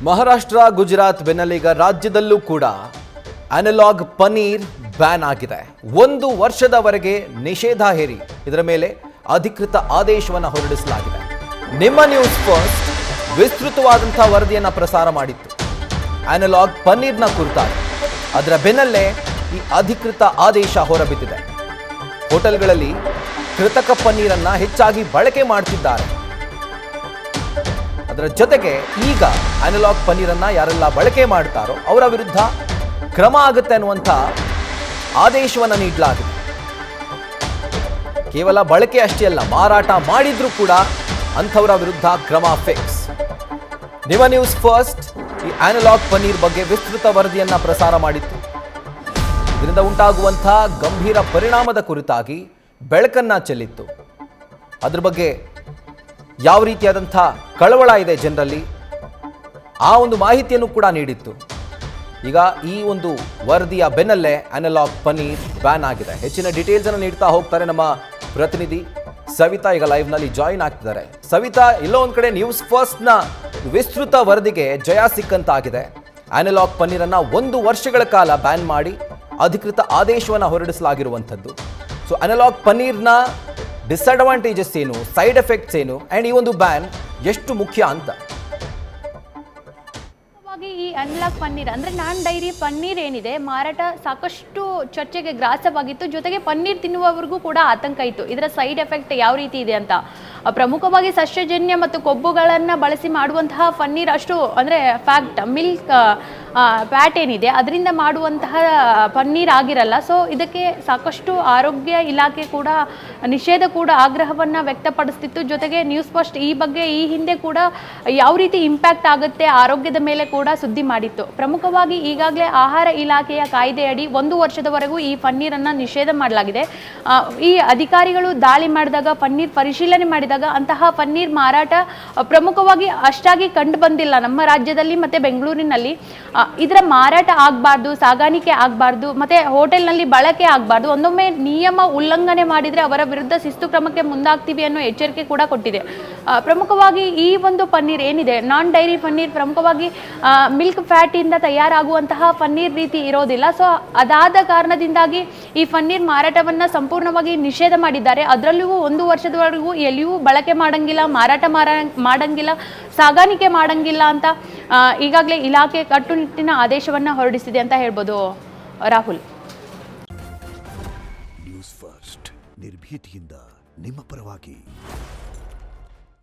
ಮಹಾರಾಷ್ಟ್ರ, ಗುಜರಾತ್ ಬೆನ್ನಲ್ಲೀಗ ರಾಜ್ಯದಲ್ಲೂ ಕೂಡ analogue paneer ban ಆಗಿದೆ. 1 ವರ್ಷದವರೆಗೆ ನಿಷೇಧ ಹೇರಿ ಇದರ ಮೇಲೆ ಅಧಿಕೃತ ಆದೇಶವನ್ನು ಹೊರಡಿಸಲಾಗಿದೆ. ನಿಮ್ಮ ನ್ಯೂಸ್ ಫಸ್ಟ್ ವಿಸ್ತೃತವಾದಂತಹ ವರದಿಯನ್ನು ಪ್ರಸಾರ ಮಾಡಿತ್ತು ಅನಲಾಗ್ ಪನ್ನೀರ್ನ ಕುರಿತಾಗಿ. ಅದರ ಬೆನ್ನಲ್ಲೇ ಈ ಅಧಿಕೃತ ಆದೇಶ ಹೊರಬಿದ್ದಿದೆ. ಹೋಟೆಲ್ಗಳಲ್ಲಿ ಕೃತಕ ಪನ್ನೀರನ್ನ ಹೆಚ್ಚಾಗಿ ಬಳಕೆ ಮಾಡ್ತಿದ್ದಾರೆ. ಅದರ ಜೊತೆಗೆ ಈಗ ಅನಲಾಗ್ ಪನ್ನೀರನ್ನ ಯಾರೆಲ್ಲ ಬಳಕೆ ಮಾಡ್ತಾರೋ ಅವರ ವಿರುದ್ಧ ಕ್ರಮ ಆಗುತ್ತೆ ಅನ್ನುವಂಥ ಆದೇಶವನ್ನು ನೀಡಲಾಗಿದೆ. ಕೇವಲ ಬಳಕೆ ಅಷ್ಟೇ ಅಲ್ಲ, ಮಾರಾಟ ಮಾಡಿದ್ರೂ ಕೂಡ ಅಂಥವರ ವಿರುದ್ಧ ಕ್ರಮ ಫಿಕ್ಸ್. ನಿಮ್ಮ ನ್ಯೂಸ್ ಫಸ್ಟ್ ಈ ಅನಲಾಗ್ ಪನ್ನೀರ್ ಬಗ್ಗೆ ವಿಸ್ತೃತ ವರದಿಯನ್ನ ಪ್ರಸಾರ ಮಾಡಿತ್ತು. ಇದರಿಂದ ಉಂಟಾಗುವಂತಹ ಗಂಭೀರ ಪರಿಣಾಮದ ಕುರಿತಾಗಿ ಬೆಳಕನ್ನ ಚೆಲ್ಲಿತ್ತು. ಅದ್ರ ಬಗ್ಗೆ ಯಾವ ರೀತಿಯಾದಂಥ ಕಳವಳ ಇದೆ ಜನರಲ್ಲಿ, ಆ ಒಂದು ಮಾಹಿತಿಯನ್ನು ಕೂಡ ನೀಡಿತ್ತು. ಈಗ ಈ ಒಂದು ವರದಿಯ ಬೆನ್ನಲ್ಲೇ ಅನಲಾಗ್ ಪನ್ನೀರ್ ಬ್ಯಾನ್ ಆಗಿದೆ. ಹೆಚ್ಚಿನ ಡೀಟೇಲ್ಸ್ ಅನ್ನು ನೀಡ್ತಾ ಹೋಗ್ತಾರೆ ನಮ್ಮ ಪ್ರತಿನಿಧಿ ಸವಿತಾ. ಈಗ ಲೈವ್ ನಲ್ಲಿ ಜಾಯಿನ್ ಆಗ್ತಿದ್ದಾರೆ. ಸವಿತಾ, ಎಲ್ಲೋ ಒಂದ್ ಕಡೆ ನ್ಯೂಸ್ ಫಸ್ಟ್ ನ ವಿಸ್ತೃತ ವರದಿಗೆ ಜಯ ಸಿಕ್ಕಂತಾಗಿದೆ. ಅನಲಾಗ್ ಪನ್ನೀರನ್ನ 1 ವರ್ಷಗಳ ಕಾಲ ಬ್ಯಾನ್ ಮಾಡಿ ಅಧಿಕೃತ ಆದೇಶವನ್ನು ಹೊರಡಿಸಲಾಗಿರುವಂಥದ್ದು. ಸೊ ಅನಲಾಗ್ ಪನ್ನೀರ್ನ ಡಿಸ್ಅಡ್ವಾಂಟೇಜಸ್ ಏನು, ಸೈಡ್ ಎಫೆಕ್ಟ್ಸ್ ಏನು, ಅಂಡ್ ಈ ಒಂದು ಬ್ಯಾನ್ ಎಷ್ಟು ಮುಖ್ಯ ಅಂತ? ಈ ಅನಲಾಗ್ ಪನ್ನೀರ್ ಅಂದರೆ ನಾನ್ ಡೈರಿ ಪನ್ನೀರ್ ಏನಿದೆ ಮಾರಾಟ ಸಾಕಷ್ಟು ಚರ್ಚೆಗೆ ಗ್ರಾಸವಾಗಿತ್ತು. ಜೊತೆಗೆ ಪನ್ನೀರ್ ತಿನ್ನುವವರಿಗೂ ಕೂಡ ಆತಂಕ ಇತ್ತು, ಇದರ ಸೈಡ್ ಎಫೆಕ್ಟ್ ಯಾವ ರೀತಿ ಇದೆ ಅಂತ. ಪ್ರಮುಖವಾಗಿ ಸಸ್ಯಜನ್ಯ ಮತ್ತು ಕೊಬ್ಬುಗಳನ್ನು ಬಳಸಿ ಮಾಡುವಂತಹ ಪನ್ನೀರ್ ಅಷ್ಟು ಅಂದರೆ ಮಿಲ್ಕ್ ಫ್ಯಾಟ್ ಏನಿದೆ ಅದರಿಂದ ಮಾಡುವಂತಹ ಪನ್ನೀರ್ ಆಗಿರಲ್ಲ. ಸೊ ಇದಕ್ಕೆ ಸಾಕಷ್ಟು ಆರೋಗ್ಯ ಇಲಾಖೆ ಕೂಡ ನಿಷೇಧ ಕೂಡ ಆಗ್ರಹವನ್ನು ವ್ಯಕ್ತಪಡಿಸ್ತಿತ್ತು. ಜೊತೆಗೆ ನ್ಯೂಸ್ ಫಸ್ಟ್ ಈ ಬಗ್ಗೆ ಈ ಹಿಂದೆ ಕೂಡ ಯಾವ ರೀತಿ ಇಂಪ್ಯಾಕ್ಟ್ ಆಗುತ್ತೆ ಆರೋಗ್ಯದ ಮೇಲೆ ಕೂಡ ಸುದ್ದಿ ಮಾಡಿತ್ತು. ಪ್ರಮುಖವಾಗಿ ಈಗಾಗಲೇ ಆಹಾರ ಇಲಾಖೆಯ ಕಾಯ್ದೆಯಡಿ 1 ವರ್ಷದವರೆಗೂ ಈ ಪನ್ನೀರನ್ನು ನಿಷೇಧ ಮಾಡಲಾಗಿದೆ. ಈ ಅಧಿಕಾರಿಗಳು ದಾಳಿ ಮಾಡಿದಾಗ ಪನ್ನೀರ್ ಪರಿಶೀಲನೆ ಮಾಡಿದಾಗ ಅಂತಹ ಪನ್ನೀರ್ ಮಾರಾಟ ಪ್ರಮುಖವಾಗಿ ಅಷ್ಟಾಗಿ ಕಂಡು ಬಂದಿಲ್ಲ ನಮ್ಮ ರಾಜ್ಯದಲ್ಲಿ ಮತ್ತು ಬೆಂಗಳೂರಿನಲ್ಲಿ. ಇದರ ಮಾರಾಟ ಆಗಬಾರ್ದು, ಸಾಗಾಣಿಕೆ ಆಗಬಾರ್ದು, ಮತ್ತು ಹೋಟೆಲ್ನಲ್ಲಿ ಬಳಕೆ ಆಗಬಾರ್ದು. ಒಂದೊಮ್ಮೆ ನಿಯಮ ಉಲ್ಲಂಘನೆ ಮಾಡಿದರೆ ಅವರ ವಿರುದ್ಧ ಶಿಸ್ತು ಕ್ರಮಕ್ಕೆ ಮುಂದಾಗ್ತೀವಿ ಅನ್ನೋ ಎಚ್ಚರಿಕೆ ಕೂಡ ಕೊಟ್ಟಿದೆ. ಪ್ರಮುಖವಾಗಿ ಈ ಒಂದು ಪನ್ನೀರ್ ಏನಿದೆ ನಾನ್ ಡೈರಿ ಪನ್ನೀರ್ ಪ್ರಮುಖವಾಗಿ ಮಿಲ್ಕ್ ಫ್ಯಾಟಿಂದ ತಯಾರಾಗುವಂತಹ ಪನ್ನೀರ್ ರೀತಿ ಇರೋದಿಲ್ಲ. ಸೊ ಅದಾದ ಕಾರಣದಿಂದಾಗಿ ಈ ಪನ್ನೀರ್ ಮಾರಾಟವನ್ನು ಸಂಪೂರ್ಣವಾಗಿ ನಿಷೇಧ ಮಾಡಿದ್ದಾರೆ. ಅದರಲ್ಲೂ 1 ವರ್ಷದವರೆಗೂ ಎಲ್ಲಿಯೂ ಬಳಕೆ ಮಾಡಂಗಿಲ್ಲ, ಮಾರಾಟ ಮಾಡಂಗಿಲ್ಲ, ಸಾಗಾಣಿಕೆ ಮಾಡಂಗಿಲ್ಲ ಅಂತ ಈಗಾಗಲೇ ಇಲಾಖೆ ಕಟ್ಟುನಿಟ್ಟಿನ ಆದೇಶವನ್ನು ಹೊರಡಿಸಿದೆ ಅಂತ ಹೇಳ್ಬೋದು. ರಾಹುಲ್, ನ್ಯೂಸ್ ಫಸ್ಟ್ ನಿರ್ಭೀತಿಯಿಂದ ನಿಮ್ಮ ಪರವಾಗಿ.